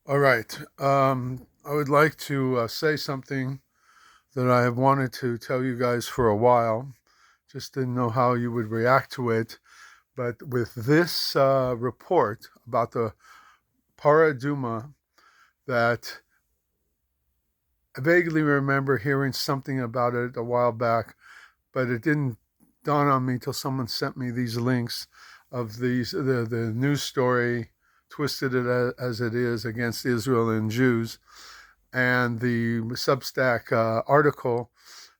All right. I would like to say something that I have wanted to tell you guys for a while. Just didn't know how you would react to it. But with this report about the Paraduma, that I vaguely remember hearing something about it a while back, but it didn't dawn on me till someone sent me these links of the news story, twisted it as it is against Israel and Jews, and the Substack article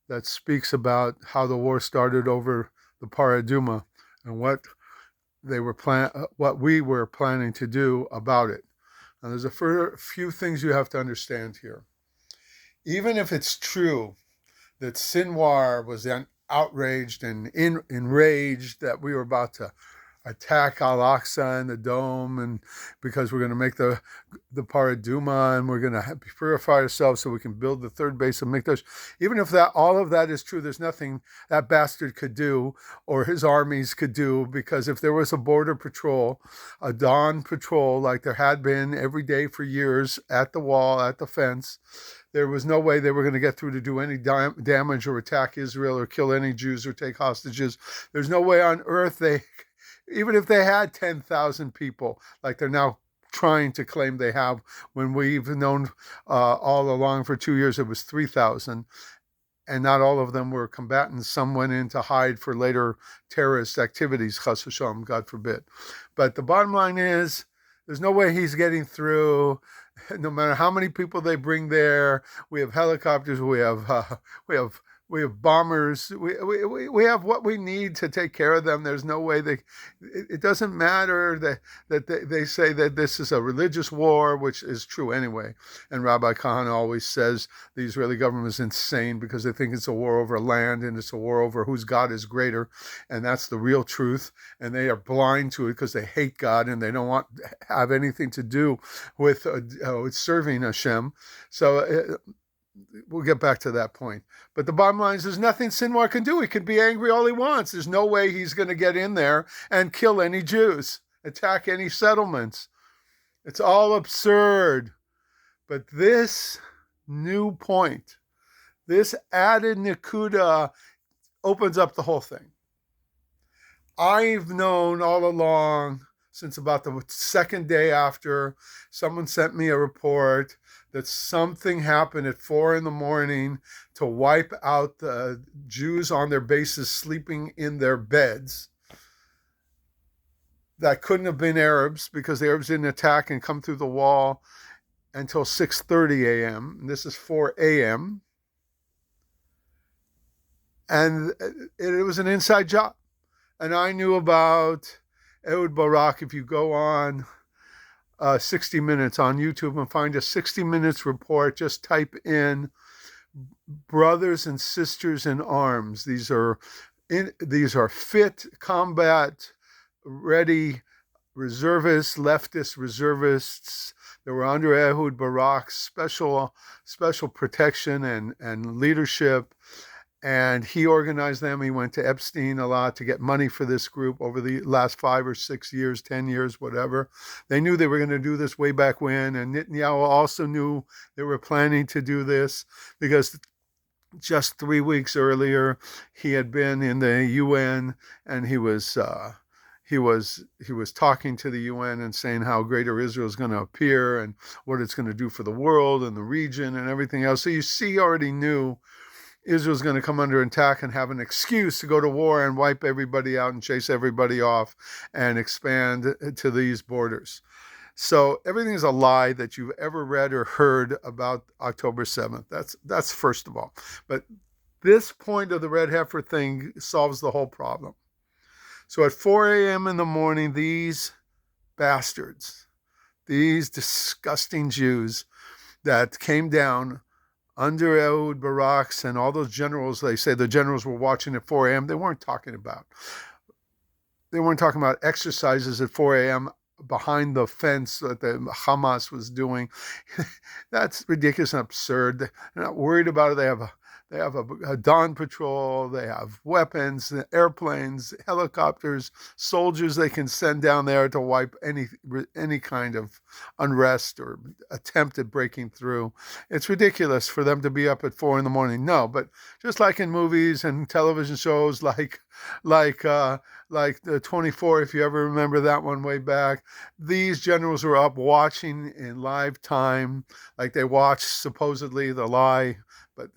that speaks about how the war started over the Paraduma and what we were planning to do about it. Now, there's a few things you have to understand here. Even if it's true that Sinwar was then outraged and enraged that we were about to attack Al-Aqsa and the dome, and because we're going to make the Paraduma and we're going to purify ourselves so we can build the third base of Mikdash. Even if that all of that is true, there's nothing that bastard could do or his armies could do, because if there was a border patrol, a dawn patrol like there had been every day for years at the wall, at the fence, there was no way they were going to get through to do any damage or attack Israel or kill any Jews or take hostages. There's no way on earth even if they had 10,000 people, like they're now trying to claim they have, when we've known all along for 2 years it was 3,000, and not all of them were combatants. Some went in to hide for later terrorist activities, chas v'shalom, God forbid. But the bottom line is, there's no way he's getting through. No matter how many people they bring there, we have helicopters, we have we have bombers, we have what we need to take care of them. There's no way it doesn't matter that they say that this is a religious war, which is true anyway. And Rabbi Kahana always says the Israeli government is insane because they think it's a war over land and it's a war over whose God is greater. And that's the real truth. And they are blind to it because they hate God and they don't want to have anything to do with serving Hashem. So we'll get back to that point. But the bottom line is there's nothing Sinwar can do. He can be angry all he wants. There's no way he's going to get in there and kill any Jews, attack any settlements. It's all absurd. But this new point, this added Nakuda, opens up the whole thing. I've known all along, since about the second day after, someone sent me a report that something happened at 4 a.m. to wipe out the Jews on their bases sleeping in their beds. That couldn't have been Arabs, because the Arabs didn't attack and come through the wall until 6:30 a.m. And this is 4 a.m. And it was an inside job. And I knew about Ehud Barak. If you go on 60 Minutes on YouTube and find a 60 Minutes report, just type in brothers and sisters in arms. These are fit, combat ready reservists, leftist reservists that were under Ehud Barak's special protection and leadership. And he organized them. He went to Epstein a lot to get money for this group over the last 5 or 6 years, 10 years, whatever. They knew they were going to do this way back when. And Netanyahu also knew they were planning to do this, because just 3 weeks earlier, he had been in the UN, and he was talking to the UN and saying how greater Israel is going to appear and what it's going to do for the world and the region and everything else. So he already knew Israel's going to come under attack and have an excuse to go to war and wipe everybody out and chase everybody off and expand to these borders. So everything is a lie that you've ever read or heard about October 7th. That's first of all. But this point of the red heifer thing solves the whole problem. So at 4 a.m. in the morning, these bastards, these disgusting Jews that came down under Ehud Barak's and all those generals, they say the generals were watching at 4 a.m. They weren't talking about exercises at 4 a.m. behind the fence that the Hamas was doing. That's ridiculous and absurd. They're not worried about it. They have They have a dawn patrol. They have weapons, airplanes, helicopters, soldiers they can send down there to wipe any kind of unrest or attempt at breaking through. It's ridiculous for them to be up at 4 in the morning. No, but just like in movies and television shows, like like the 24, if you ever remember that one way back, these generals were up watching in live time, like they watched supposedly The Lie, but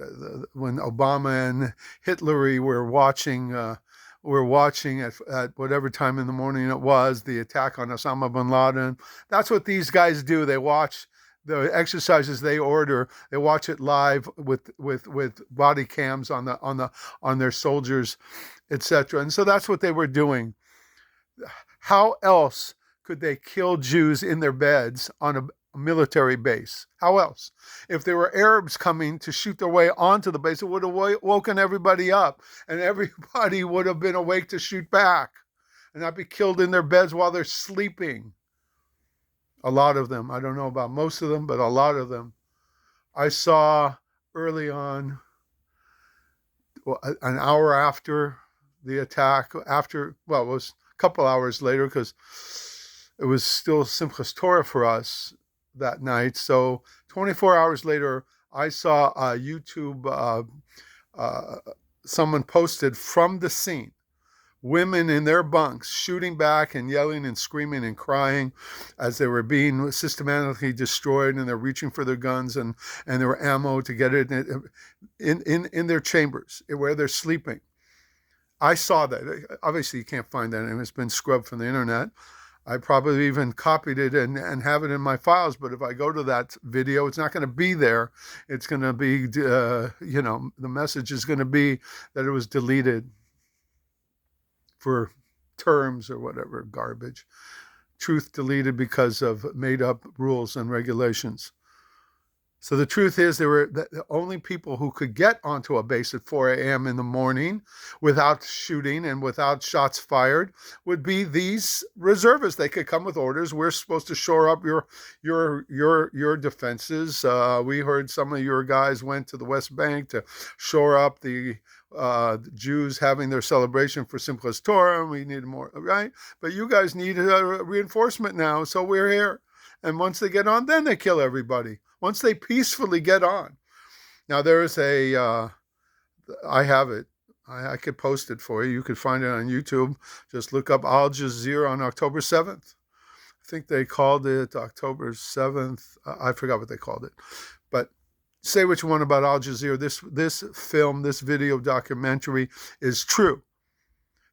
when Obama and Hitler were watching at whatever time in the morning it was, the attack on Osama bin Laden. That's what these guys do. They watch the exercises they order. They watch it live with body cams on their soldiers, etc. And so that's what they were doing. How else could they kill Jews in their beds on a military base? How else? If there were Arabs coming to shoot their way onto the base, it would have woken everybody up, and everybody would have been awake to shoot back and not be killed in their beds while they're sleeping. A lot of them. I don't know about most of them, but a lot of them. I saw early on, an hour after the attack, it was a couple hours later, because it was still Simchas Torah for us that night. So 24 hours later, I saw a YouTube, someone posted from the scene, women in their bunks shooting back and yelling and screaming and crying as they were being systematically destroyed, and they're reaching for their guns and their ammo to get it in their chambers where they're sleeping. I saw that. Obviously, you can't find that, and it's been scrubbed from the internet. I probably even copied it and have it in my files, but if I go to that video, it's not going to be there. It's going to be, the message is going to be that it was deleted for terms or whatever garbage. Truth deleted because of made up rules and regulations. So the truth is, there were the only people who could get onto a base at 4 a.m. in the morning without shooting and without shots fired would be these reservists. They could come with orders. We're supposed to shore up your defenses. We heard some of your guys went to the West Bank to shore up the Jews having their celebration for Simchas Torah, and we need more, right? But you guys need a reinforcement now, so we're here. And once they get on, then they kill everybody. Once they peacefully get on. Now there is I have it. I could post it for you. You could find it on YouTube. Just look up Al Jazeera on October 7th. I think they called it October 7th. I forgot what they called it. But say what you want about Al Jazeera. This film, this video documentary is true.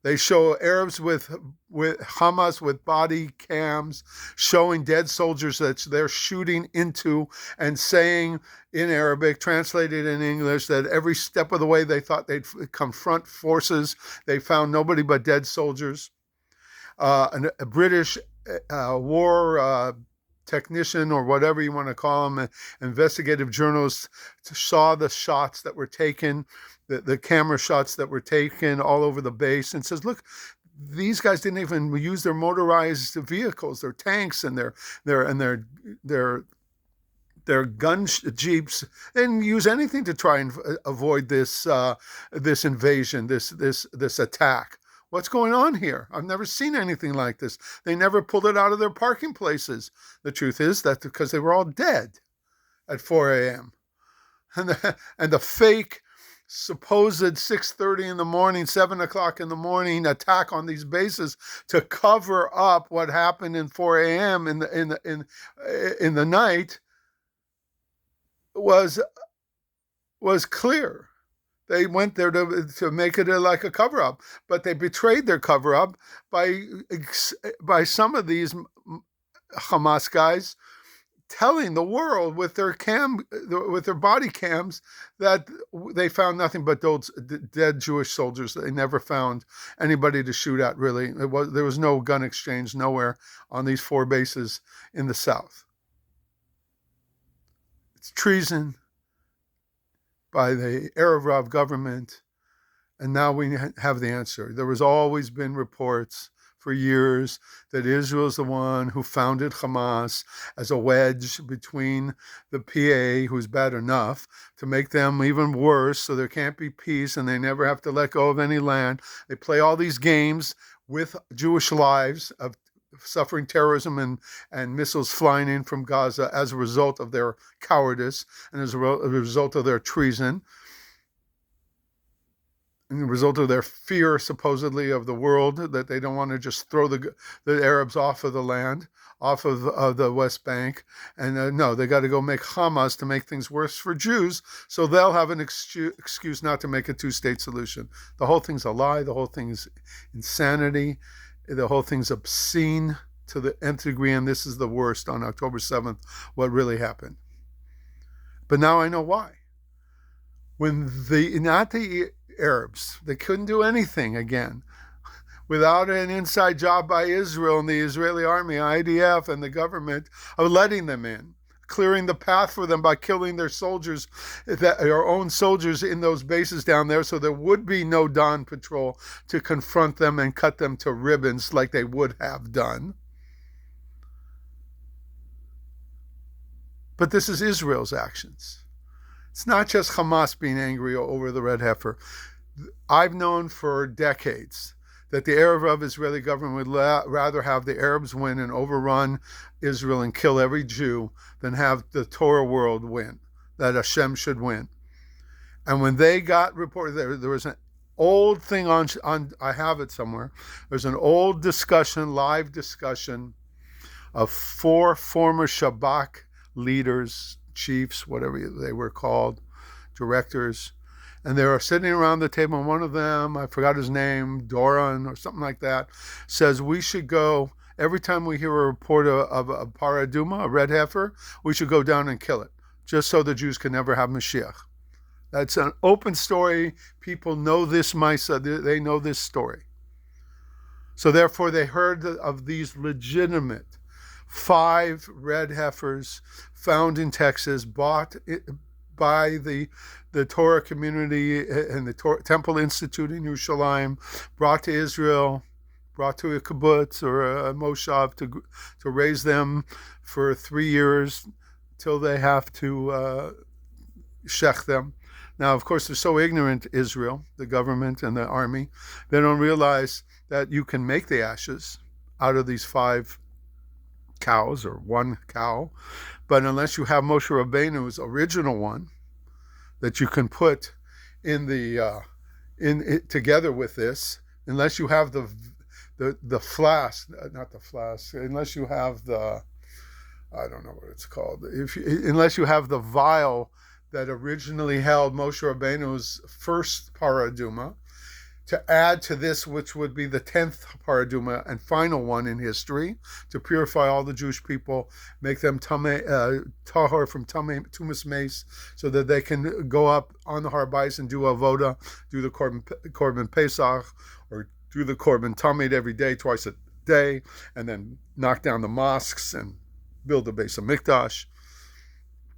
They show Arabs with Hamas with body cams showing dead soldiers that they're shooting into, and saying in Arabic, translated in English, that every step of the way they thought they'd confront forces. They found nobody but dead soldiers. A British war technician, or whatever you want to call them, investigative journalist, saw the shots that were taken, the camera shots that were taken all over the base, and says, look, these guys didn't even use their motorized vehicles, their tanks and their gun jeeps. They didn't use anything to try and avoid this invasion, this attack. What's going on here? I've never seen anything like this. They never pulled it out of their parking places. The truth is that because they were all dead at 4 a.m. And the fake supposed 6:30 in the morning, 7 o'clock in the morning attack on these bases to cover up what happened in 4 a.m. in the night was clear. They went there to make it like a cover-up, but they betrayed their cover-up by some of these Hamas guys telling the world with their body cams that they found nothing but those dead Jewish soldiers. They never found anybody to shoot at, really. There was no gun exchange nowhere on these 4 bases in the south. It's treason by the erev government, and now we have the answer. There was always been reports for years that Israel is the one who founded Hamas as a wedge between the PA, who's bad enough, to make them even worse so there can't be peace and they never have to let go of any land. They play all these games with Jewish lives of suffering terrorism and missiles flying in from Gaza as a result of their cowardice and as a result of their treason, and the result of their fear, supposedly, of the world, that they don't want to just throw the Arabs off of the land, off of the West Bank. And no, they got to go make Hamas to make things worse for Jews, so they'll have an excuse not to make a two-state solution. The whole thing's a lie. The whole thing is insanity. The whole thing's obscene to the nth degree, and this is the worst on October 7th, what really happened. But now I know why. When not the Arabs, they couldn't do anything again without an inside job by Israel and the Israeli army, IDF, and the government of letting them in, clearing the path for them by killing their soldiers, our own soldiers in those bases down there, so there would be no dawn patrol to confront them and cut them to ribbons like they would have done. But this is Israel's actions. It's not just Hamas being angry over the red heifer. I've known for decades that the erev Israeli government would rather have the Arabs win and overrun Israel and kill every Jew than have the Torah world win, that Hashem should win. And when they got reported, there was an old thing on, I have it somewhere, there's an old discussion, live discussion of 4 former Shabak leaders, chiefs, whatever they were called, directors, and they were sitting around the table, and one of them, I forgot his name, Doran or something like that, says we should go, every time we hear a report of a paraduma, a red heifer, we should go down and kill it, just so the Jews can never have Mashiach. That's an open story. People know this Maisa, they know this story. So therefore they heard of these legitimate 5 red heifers found in Texas, bought by the Torah community and the Temple Institute in Yerushalayim, brought to Israel, brought to a kibbutz or a moshav to raise them for 3 years till they have to shech them. Now, of course, they're so ignorant, Israel, the government and the army, they don't realize that you can make the ashes out of these 5 cows or 1 cow, but unless you have Moshe Rabbeinu's original one that you can put in the together with this, unless you have the flask, not the flask, unless you have the, I don't know what it's called, unless you have the vial that originally held Moshe Rabbeinu's first paraduma, to add to this, which would be the 10th paraduma and final one in history, to purify all the Jewish people, make them tahor from tumas mace, so that they can go up on the Har Bayis and do avoda, do the korban Pesach, or do the korban tamid every day, twice a day, and then knock down the mosques and build the Beis HaMikdash.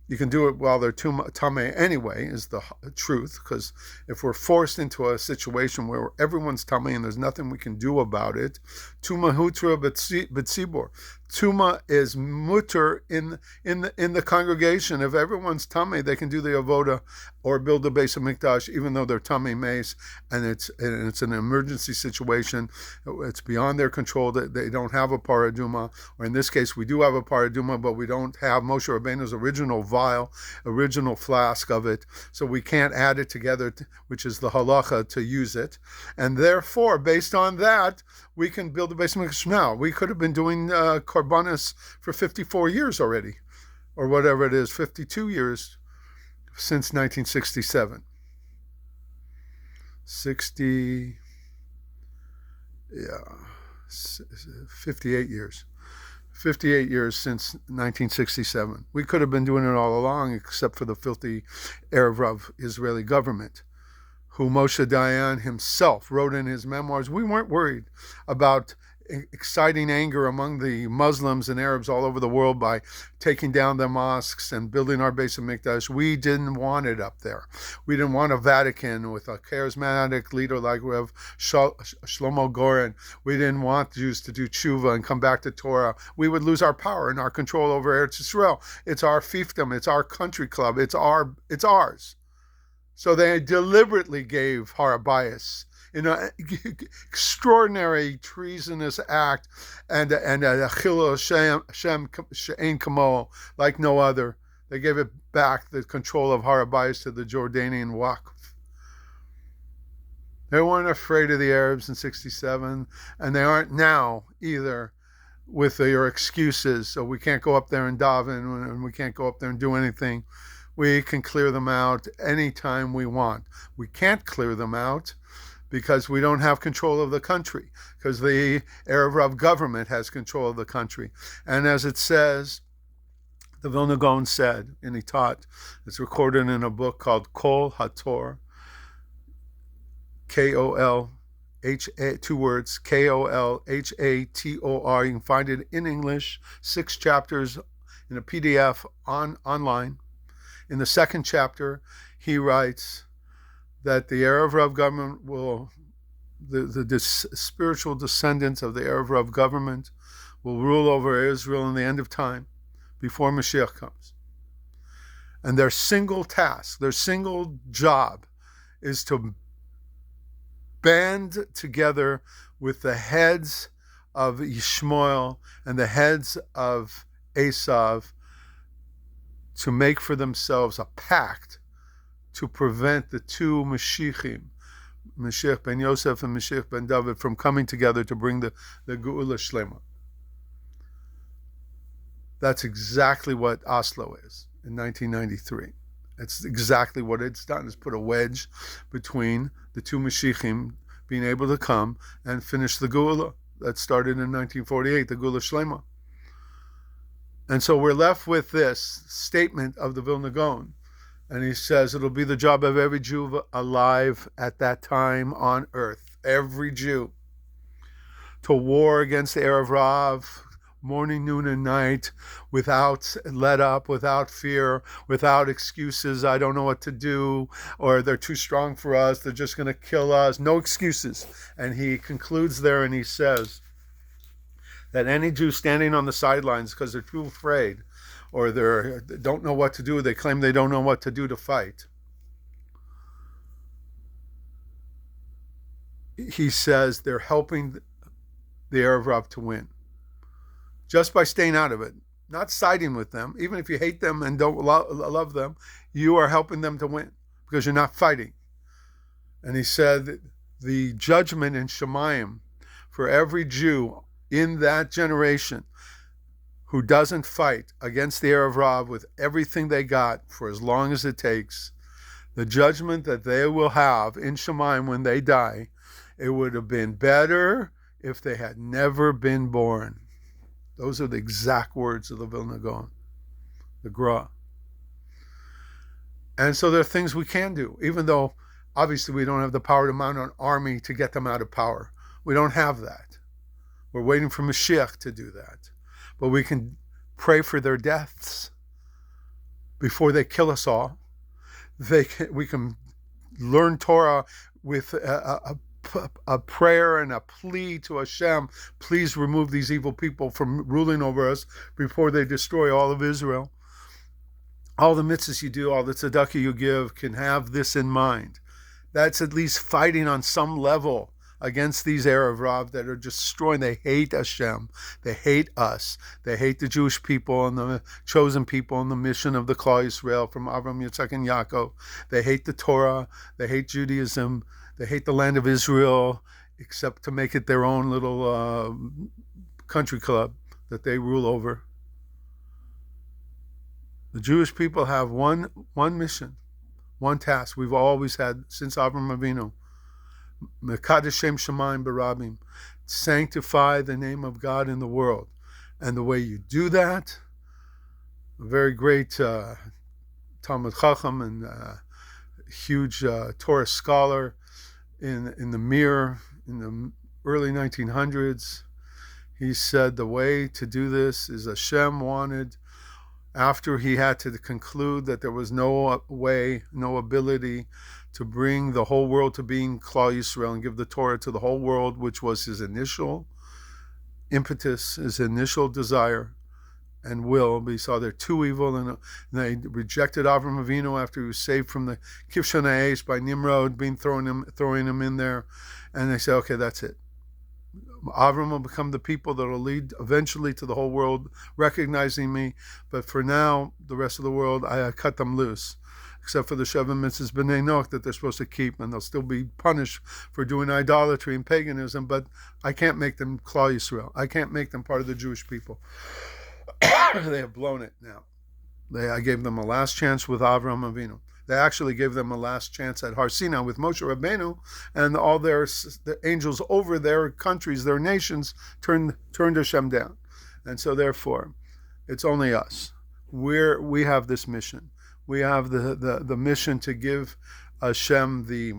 You can do it while they're tameh anyway, is the truth, because if we're forced into a situation where everyone's tameh and there's nothing we can do about it, tuma hutra b'tzibor. Tuma is mutter in the congregation. If everyone's tameh, they can do the avoda or build the Beis HaMikdash, even though they're tameh mace, and it's an emergency situation. It's beyond their control. That they don't have a paraduma, or in this case, we do have a paraduma, but we don't have Moshe Rabbeinu's original vial, original flask of it, so we can't add it together, which is the halacha to use it, and therefore, based on that, we can build the Beis HaMikdash now. We could have been doing korbanos for 54 years already, or whatever it is, 52 years since 1967. 58 years. 58 years since 1967. We could have been doing it all along, except for the filthy erev Israeli government, who Moshe Dayan himself wrote in his memoirs. We weren't worried about exciting anger among the Muslims and Arabs all over the world by taking down their mosques and building our Beis Hamikdash. We didn't want it up there. We didn't want a Vatican with a charismatic leader like Rev Shlomo Goren. We didn't want Jews to do tshuva and come back to Torah. We would lose our power and our control over Eretz Yisrael. It's our fiefdom. It's our country club. It's ours. So they deliberately gave Harabayas in an extraordinary treasonous act and a chilul Shem she'ein kamo, like no other. They gave it back, the control of Harabayas, to the Jordanian Waqf. They weren't afraid of the Arabs in 67, and they aren't now either with their excuses. So we can't go up there and daven, and we can't go up there and do anything. We can clear them out anytime we want. We can't clear them out because we don't have control of the country, because the erev government has control of the country. And as it says, the Vilna Gaon said, and he taught, it's recorded in a book called Kol HaTor, K-O-L-H-A, 2 words, K-O-L-H-A-T-O-R. You can find it in English, 6 chapters in a PDF online. In the 2nd chapter, he writes that the erev government will, the spiritual descendants of the erev government will rule over Israel in the end of time, before Mashiach comes. And their single task, their single job is to band together with the heads of Yishmael and the heads of Esav to make for themselves a pact to prevent the two Mashiachim, Mashiach ben Yosef and Mashiach ben David, from coming together to bring the Geula Shlema. That's exactly what Oslo is in 1993. It's exactly what it's done. It's put a wedge between the two Mashiachim being able to come and finish the Geula that started in 1948, the Geula Shlema. And so we're left with this statement of the Vilna Gaon. And he says it'll be the job of every Jew alive at that time on earth, every Jew, to war against the erev Rav, morning, noon, and night, without let up, without fear, without excuses. I don't know what to do, or they're too strong for us, they're just going to kill us. No excuses. And he concludes there and he says that any Jew standing on the sidelines because they're too afraid, or they don't know what to do, they claim they don't know what to do to fight. He says they're helping the erev Rav to win. Just by staying out of it, not siding with them. Even if you hate them and don't love them, you are helping them to win because you're not fighting. And he said the judgment in Shemayim for every Jew in that generation who doesn't fight against the erev Rav with everything they got for as long as it takes, the judgment that they will have in Shemayim when they die, it would have been better if they had never been born. Those are the exact words of the Vilna Gaon, the Gra. And so there are things we can do, even though obviously we don't have the power to mount an army to get them out of power. We don't have that. We're waiting for Mashiach to do that. But we can pray for their deaths before they kill us all. We can learn Torah with a prayer and a plea to Hashem, please remove these evil people from ruling over us before they destroy all of Israel. All the mitzvahs you do, all the tzedakah you give can have this in mind. That's at least fighting on some level against these erev Rav that are destroying. They hate Hashem. They hate us. They hate the Jewish people and the chosen people and the mission of the Klal Yisrael from Avram, Yitzchak, and Yaakov. They hate the Torah. They hate Judaism. They hate the land of Israel, except to make it their own little country club that they rule over. The Jewish people have one mission, one task we've always had since Avram Avinu. Mekadesh Shem Shemayim Barabim, sanctify the name of God in the world. And the way you do that, a very great Talmud Chacham and huge Torah scholar in the Mir in the early 1900s, He said the way to do this is Hashem wanted, after he had to conclude that there was no way, no ability to bring the whole world to being Klal Yisrael and give the Torah to the whole world, which was his initial impetus, his initial desire and will. But he saw they're too evil, and they rejected Avram Avinu after he was saved from the Kivshon HaEsh by Nimrod being throwing him in there. And they said, okay, that's it. Avram will become the people that will lead eventually to the whole world recognizing me. But for now, the rest of the world, I cut them loose, except for the Sheva Mitzvahs B'nai Noach that they're supposed to keep, and they'll still be punished for doing idolatry and paganism, but I can't make them Klal Yisrael. I can't make them part of the Jewish people. They have blown it now. I gave them a last chance with Avram Avinu. They actually gave them a last chance at Har Sinai with Moshe Rabbeinu, and all the angels over their countries, their nations, turned Hashem down. And so therefore, it's only us. We have this mission. We have the mission to give Hashem the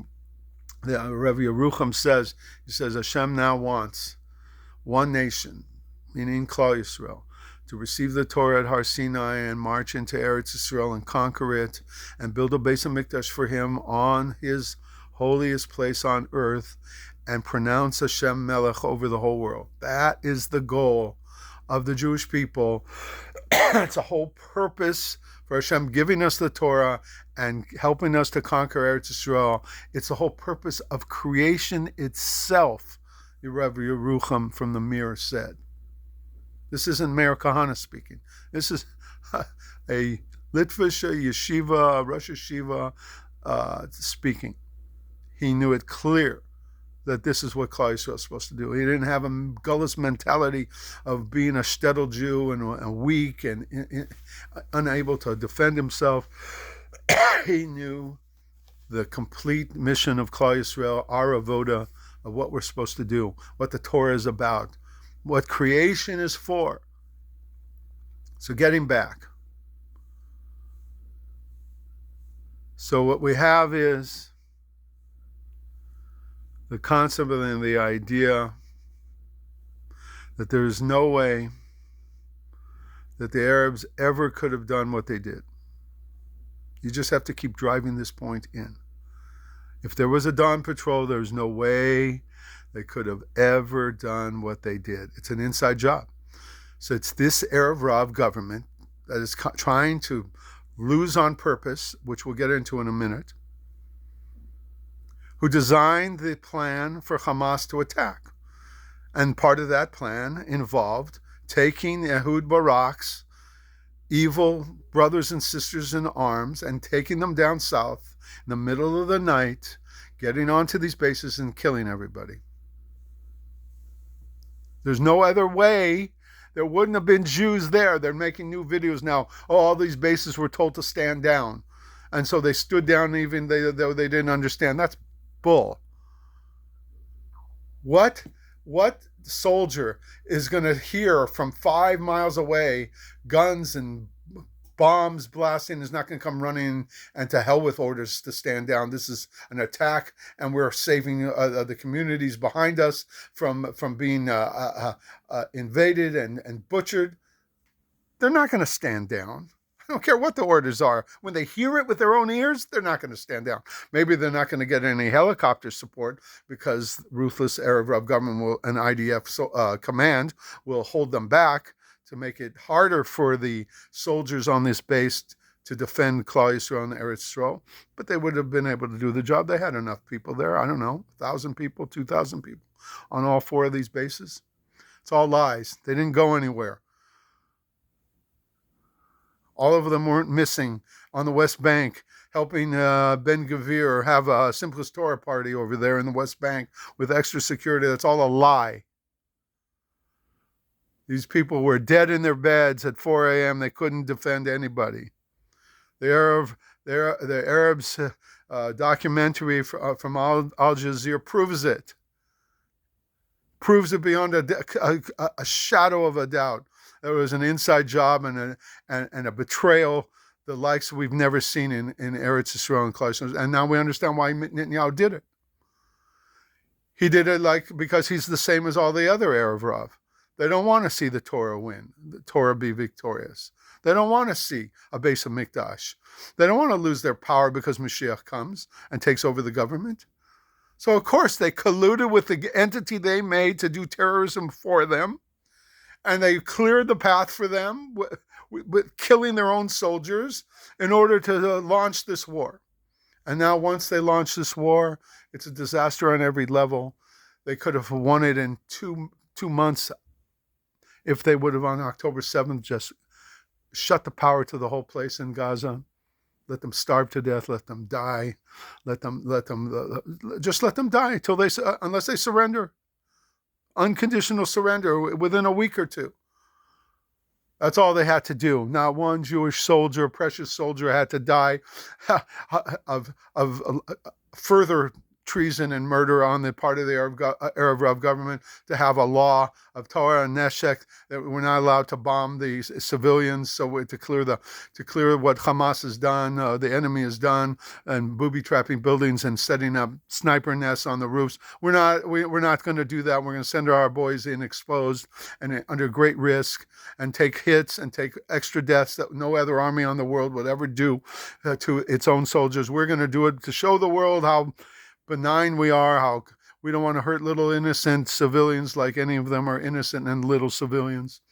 Rev Yerucham says, he says Hashem now wants one nation, meaning Klal Yisrael, to receive the Torah at Har Sinai and march into Eretz Yisrael and conquer it and build a Beis HaMikdash for him on his holiest place on earth and pronounce Hashem Melech over the whole world. That is the goal of the Jewish people. It's a whole purpose for Hashem giving us the Torah and helping us to conquer Eretz Yisrael. It's the whole purpose of creation itself, Erev Yerucham from the Mir said. This isn't Meir Kahana speaking. This is a Litvish yeshiva, Rosh Yeshiva speaking. He knew it clear that this is what Klal Yisrael is supposed to do. He didn't have a gullus mentality of being a shtetl Jew and weak and unable to defend himself. He knew the complete mission of Klal Yisrael, our avoda, of what we're supposed to do, what the Torah is about, what creation is for. So getting back. So what we have is the concept and the idea that there is no way that the Arabs ever could have done what they did. You just have to keep driving this point in. If there was a dawn patrol, there's no way they could have ever done what they did. It's an inside job. So it's this erev Rav government that is trying to lose on purpose, which we'll get into in a minute, who designed the plan for Hamas to attack. And part of that plan involved taking Ehud Barak's evil brothers and sisters in arms and taking them down south in the middle of the night, getting onto these bases and killing everybody. There's no other way. There wouldn't have been Jews there. They're making new videos now. Oh, all these bases were told to stand down. And so they stood down even though they didn't understand. That's bull. What soldier is going to hear from 5 miles away guns and bombs blasting, is not going to come running and to hell with orders to stand down? This is an attack, and we're saving the communities behind us from being invaded and butchered. They're not going to stand down. I don't care what the orders are. When they hear it with their own ears, they're not going to stand down. Maybe they're not going to get any helicopter support because ruthless erev Rav government and IDF command will hold them back to make it harder for the soldiers on this base to defend Klal Yisrael and Eretz Yisrael. But they would have been able to do the job. They had enough people there. I don't know, 1,000 people, 2,000 people on all 4 of these bases. It's all lies. They didn't go anywhere. All of them weren't missing on the West Bank, helping Ben Gvir have a Simchas Torah party over there in the West Bank with extra security. That's all a lie. These people were dead in their beds at 4 a.m. They couldn't defend anybody. The Arabs documentary from Al Jazeera proves it. Proves it beyond a shadow of a doubt. There was an inside job and a betrayal, the likes we've never seen in Eretz Yisrael and Klal Yisrael. And now we understand why Netanyahu did it. He did it because he's the same as all the other erev Rav. They don't want to see the Torah win, the Torah be victorious. They don't want to see a base of Mikdash. They don't want to lose their power because Mashiach comes and takes over the government. So, of course, they colluded with the entity they made to do terrorism for them, and they cleared the path for them with killing their own soldiers in order to launch this war. And now once they launch this war, it's a disaster on every level. They could have won it in two months if they would have on October 7th just shut the power to the whole place in Gaza, let them starve to death, let them die, just let them die unless they surrender, unconditional surrender within a week or two. That's all they had to do. Not one Jewish soldier, precious soldier, had to die of further treason and murder on the part of the erev government, to have a law of Torah and Neshek that we're not allowed to bomb the civilians, so to clear what Hamas has done, the enemy has done, and booby trapping buildings and setting up sniper nests on the roofs. We're not going to do that. We're going to send our boys in exposed and under great risk and take hits and take extra deaths that no other army on the world would ever do to its own soldiers. We're going to do it to show the world how benign we are, how we don't want to hurt little innocent civilians like any of them are innocent and little civilians.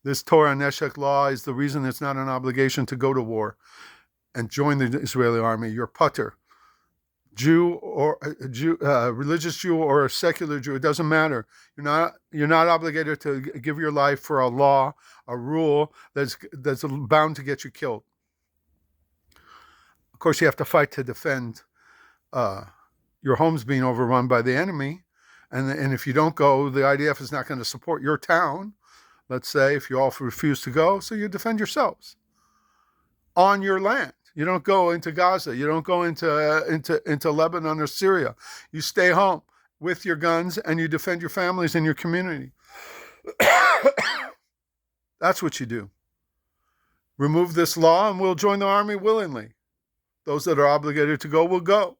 This Torah and Neshek law is the reason it's not an obligation to go to war and join the Israeli army. You're putter, religious Jew or a secular Jew, it doesn't matter. You're not obligated to give your life for a law, a rule that's bound to get you killed. Of course, you have to fight to defend your home's being overrun by the enemy, and if you don't go, the IDF is not going to support your town, let's say, if you all refuse to go, so you defend yourselves on your land. You don't go into Gaza, you don't go into Lebanon or Syria. You stay home with your guns and you defend your families and your community. That's what you do. Remove this law and we'll join the army willingly. Those that are obligated to go will go.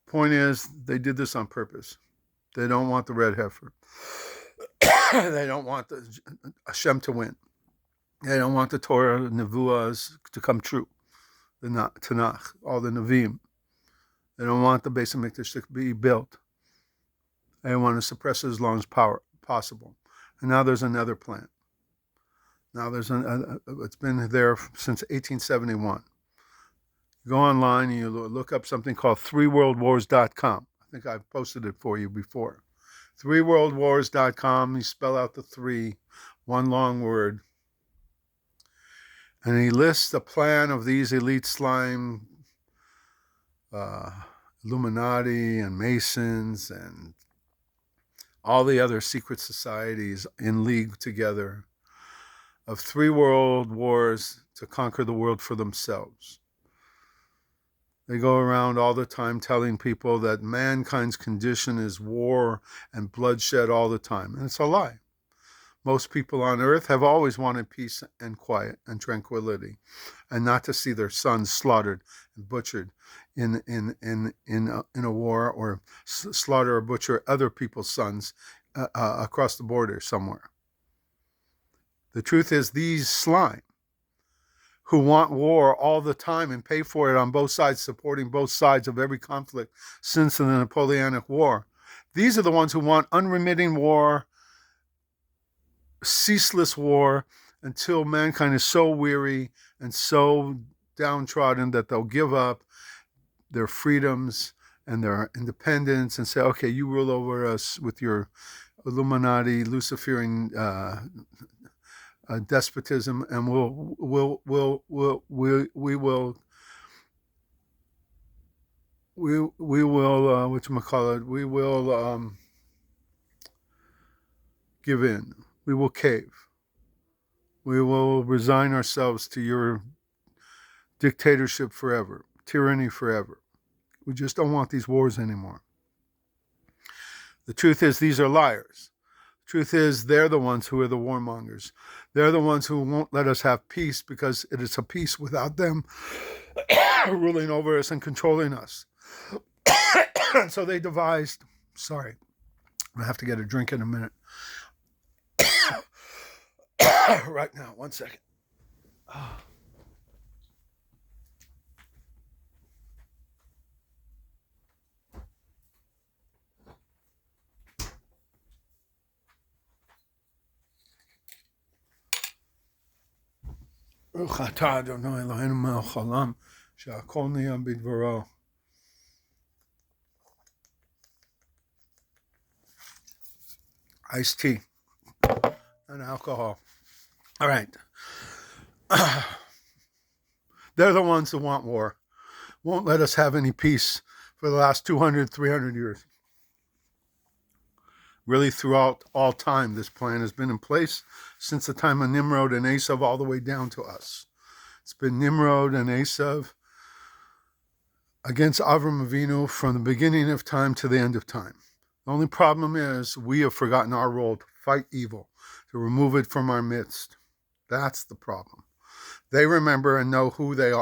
Point is, they did this on purpose. They don't want the red heifer. They don't want the Hashem to win. They don't want the Torah, the Nevuahs to come true. The Tanakh, all the Nevi'im. They don't want the Beis HaMikdash to be built. They want to suppress it as long as possible. And now there's another plan. Now it's been there since 1871. Go online and you look up something called 3worldwars.com. I think I've posted it for you before. 3worldwars.com. You spell out the 3, one long word. And he lists the plan of these elite slime Illuminati and Masons and all the other secret societies in league together of 3 world wars to conquer the world for themselves. They go around all the time telling people that mankind's condition is war and bloodshed all the time. And it's a lie. Most people on earth have always wanted peace and quiet and tranquility, and not to see their sons slaughtered and butchered in a war, or slaughter or butcher other people's sons across the border somewhere. The truth is, these slime who want war all the time and pay for it on both sides, supporting both sides of every conflict since the Napoleonic War, these are the ones who want unremitting war, ceaseless war, until mankind is so weary and so downtrodden that they'll give up their freedoms and their independence and say, okay, you rule over us with your Illuminati, Luciferian despotism, and we will give in. We will cave. We will resign ourselves to your dictatorship forever, tyranny forever. We just don't want these wars anymore. The truth is, these are liars. The truth is, they're the ones who are the warmongers. They're the ones who won't let us have peace, because it is a peace without them ruling over us and controlling us. And so they devised, sorry, I'm going to have to get a drink in a minute. Right now, 1 second. ברוך אתה אדוני אלוהינו מלך העולם שהכל נהיה בדברו. Iced tea and alcohol. All right. They're the ones that want war. Won't let us have any peace for the last 200, 300 years. Really, throughout all time, this plan has been in place since the time of Nimrod and Esav all the way down to us. It's been Nimrod and Esav against Avram Avinu from the beginning of time to the end of time. The only problem is we have forgotten our role to fight evil, to remove it from our midst. That's the problem. They remember and know who they are.